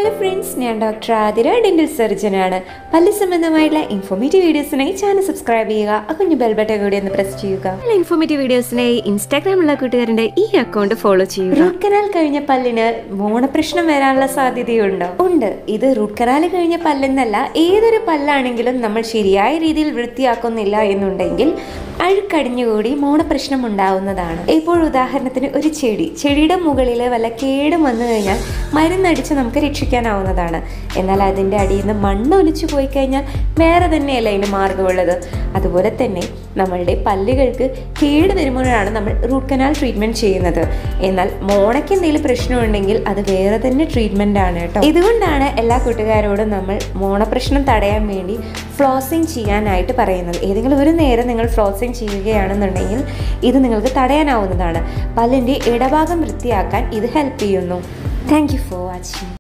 Hello friends, I am Dr. Adira, dental surgeon. പല്ല് സംബന്ധമായുള്ള informative വീഡിയോസിനായി channel subscribe ചെയ്യുക. കുഞ്ഞു bell button കൂടി ഒന്ന് പ്രസ് ചെയ്യുക. എല്ലാ ഇൻഫോർമേറ്റീവ് വീഡിയോസിനായി ഇൻസ്റ്റാഗ്രാമിലുള്ള കൂട്ടുകാരുടെ ഈ അക്കൗണ്ട് ഫോളോ ചെയ്യുക. റൂട്ട് കനാൽ കഴിഞ്ഞ പല്ലിന് മോണപ്രശ്നം വരാനുള്ള സാധ്യതയുണ്ടോ? ഉണ്ട്. ഇത് റൂട്ട് കനാൽ കഴിഞ്ഞ പല്ലെന്നല്ല, ഏതൊരു പല്ലാണെങ്കിലും നമ്മൾ ശരിയായ രീതിയിൽ വൃത്തിയാക്കുന്നില്ല എന്നുണ്ടെങ്കിൽ അഴുക്കടിഞ്ഞുകൂടി മോണപ്രശ്നം ഉണ്ടാവുന്നതാണ്. ഇപ്പോൾ ഉദാഹരണത്തിന് ഒരു ചെടിയുടെ മുകളിൽ വല്ല കേടും വന്നു കഴിഞ്ഞാൽ മരുന്നടിച്ച് നമുക്ക് രക്ഷിക്കാനാവുന്നതാണ്. എന്നാൽ അതിൻ്റെ അടിയിൽ നിന്ന് മണ്ണ് ഒലിച്ചു പോയി കഴിഞ്ഞാൽ വേറെ തന്നെയല്ല അതിന് മാർഗമുള്ളത്. അതുപോലെ തന്നെ നമ്മളുടെ പല്ലുകൾക്ക് കേട് വരുമ്പോഴാണ് നമ്മൾ റൂട്ട് കനാൽ ട്രീറ്റ്മെൻറ്റ് ചെയ്യുന്നത്. എന്നാൽ മോണയ്ക്ക് എന്തെങ്കിലും പ്രശ്നമുണ്ടെങ്കിൽ അത് വേറെ തന്നെ ട്രീറ്റ്മെൻ്റ് ആണ് കേട്ടോ. ഇതുകൊണ്ടാണ് എല്ലാ കൂട്ടുകാരോടും നമ്മൾ മോണപ്രശ്നം തടയാൻ വേണ്ടി ഫ്ലോസിങ് ചെയ്യാനായിട്ട് പറയുന്നത്. ഏതെങ്കിലും ഒരു നേരം നിങ്ങൾ ഫ്ലോസിങ് ചെയ്യുകയാണെന്നുണ്ടെങ്കിൽ ഇത് നിങ്ങൾക്ക് തടയാനാവുന്നതാണ്. പല്ലിൻ്റെ ഇടഭാഗം വൃത്തിയാക്കാൻ ഇത് ഹെൽപ്പ് ചെയ്യുന്നു. Thank you for watching.